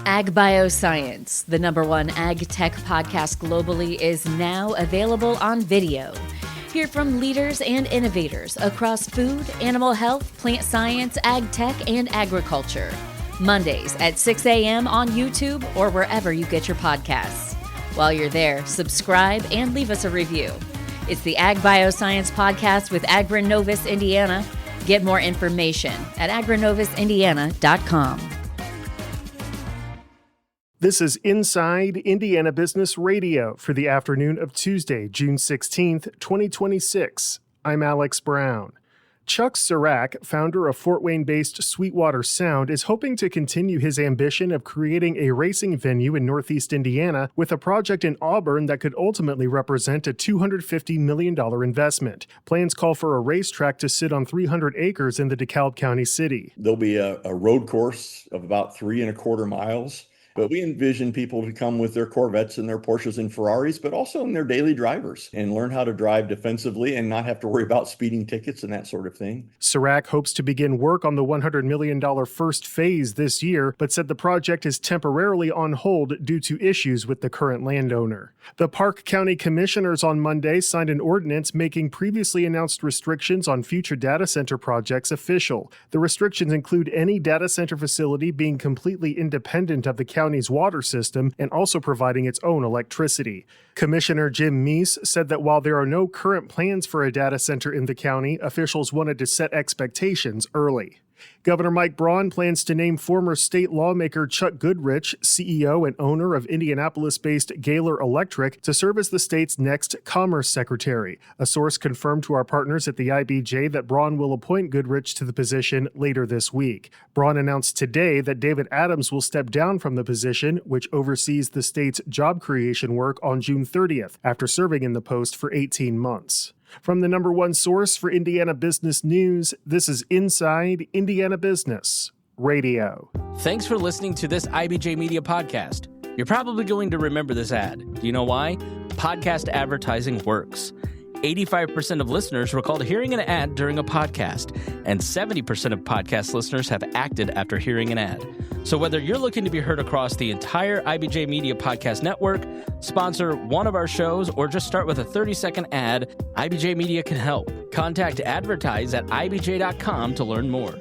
Ag Bioscience, the #1 ag tech podcast globally, is now available on video. Hear from leaders and innovators across food, animal health, plant science, ag tech, and agriculture. Mondays at 6 a.m. on YouTube or wherever you get your podcasts. While you're there, subscribe and leave us a review. It's the Ag Bioscience Podcast with Agronovis Indiana. Get more information at agronovisindiana.com. This is Inside Indiana Business Radio for the afternoon of Tuesday, June 16th, 2026. I'm Alex Braun. Chuck Sirac, founder of Fort Wayne-based Sweetwater Sound, is hoping to continue his ambition of creating a racing venue in Northeast Indiana with a project in Auburn that could ultimately represent a $250 million investment. Plans call for a racetrack to sit on 300 acres in the DeKalb County city. There'll be a road course of about 3.25 miles. But we envision people to come with their Corvettes and their Porsches and Ferraris, but also in their daily drivers and learn how to drive defensively and not have to worry about speeding tickets and that sort of thing. Sirac hopes to begin work on the $100 million first phase this year, but said the project is temporarily on hold due to issues with the current landowner. The Parke County Commissioners on Monday signed an ordinance making previously announced restrictions on future data center projects official. The restrictions include any data center facility being completely independent of the county's water system and also providing its own electricity. Commissioner Jim Meese said that while there are no current plans for a data center in the county, officials wanted to set expectations early. Governor Mike Braun plans to name former state lawmaker Chuck Goodrich, CEO and owner of Indianapolis-based Gaylor Electric, to serve as the state's next Commerce Secretary. A source confirmed to our partners at the IBJ that Braun will appoint Goodrich to the position later this week. Braun announced today that David Adams will step down from the position, which oversees the state's job creation work, on June 30th, after serving in the post for 18 months. From the #1 source for Indiana business news, this is Inside Indiana Business Radio. Thanks for listening to this IBJ Media podcast. You're probably going to remember this ad. Do you know why? Podcast advertising works. 85% of listeners recalled hearing an ad during a podcast, and 70% of podcast listeners have acted after hearing an ad. So whether you're looking to be heard across the entire IBJ Media Podcast Network, sponsor one of our shows, or just start with a 30-second ad, IBJ Media can help. Contact advertise at ibj.com to learn more.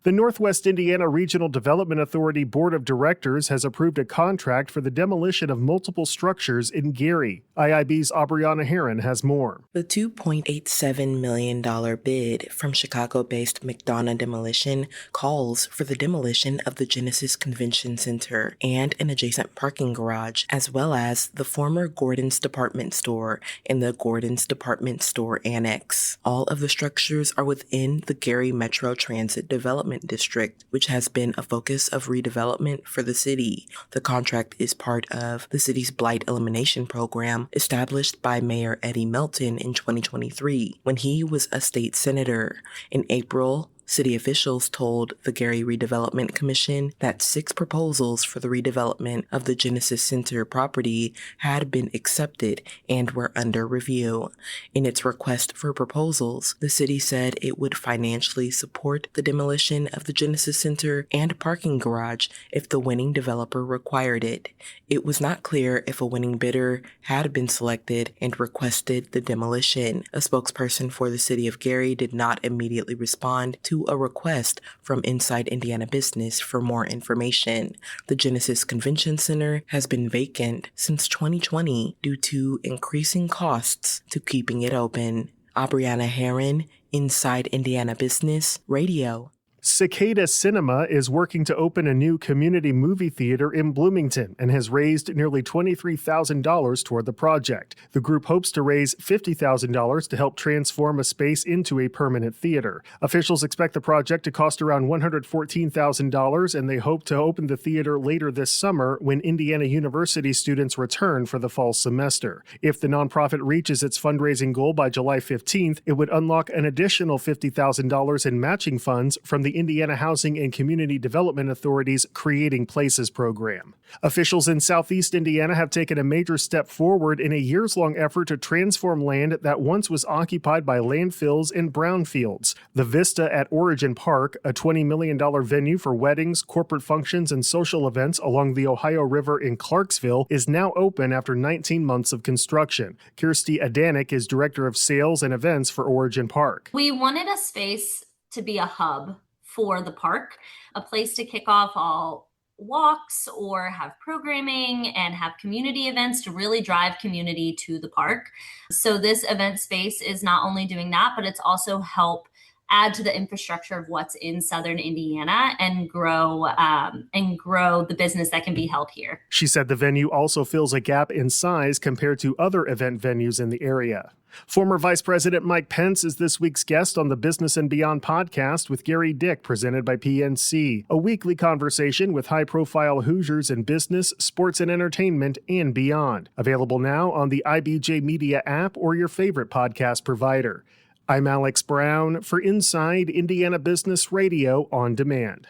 The Northwest Indiana Regional Development Authority Board of Directors has approved a contract for the demolition of multiple structures in Gary. IIB's Aubriana Herron has more. The $2.87 million bid from Chicago-based McDonough Demolition calls for the demolition of the Genesis Convention Center and an adjacent parking garage, as well as the former Gordon's Department Store and the Gordon's Department Store Annex. All of the structures are within the Gary Metro Transit Development District, which has been a focus of redevelopment for the city. The contract is part of the city's blight elimination program established by Mayor Eddie Melton in 2023 when he was a state senator. In April, city officials told the Gary Redevelopment Commission that 6 proposals for the redevelopment of the Genesis Center property had been accepted and were under review. In its request for proposals, the city said it would financially support the demolition of the Genesis Center and parking garage if the winning developer required it. It was not clear if a winning bidder had been selected and requested the demolition. A spokesperson for the city of Gary did not immediately respond to a request from Inside Indiana Business for more information. The Genesis Convention Center has been vacant since 2020 due to increasing costs to keeping it open. Aubriana Herron, Inside Indiana Business Radio. Cicada Cinema is working to open a new community movie theater in Bloomington and has raised nearly $23,000 toward the project. The group hopes to raise $50,000 to help transform a space into a permanent theater. Officials expect the project to cost around $114,000, and they hope to open the theater later this summer when Indiana University students return for the fall semester. If the nonprofit reaches its fundraising goal by July 15th, it would unlock an additional $50,000 in matching funds from the the Indiana Housing and Community Development Authority's Creating Places program. Officials in southeast Indiana have taken a major step forward in a years-long effort to transform land that once was occupied by landfills and brownfields. The Vista at Origin Park, a $20 million venue for weddings, corporate functions, and social events along the Ohio River in Clarksville, is now open after 19 months of construction. Kirsty Adanek is Director of Sales and Events for Origin Park. We wanted a space to be a hub for the park, a place to kick off all walks or have programming and have community events to really drive community to the park. So this event space is not only doing that, but it's also help add to the infrastructure of what's in southern Indiana and grow the business that can be held here. She said the venue also fills a gap in size compared to other event venues in the area. Former Vice President Mike Pence is this week's guest on the Business and Beyond podcast with Gary Dick, presented by PNC, a weekly conversation with high-profile Hoosiers in business, sports and entertainment, and beyond. Available now on the IBJ Media app or your favorite podcast provider. I'm Alex Brown for Inside Indiana Business Radio on Demand.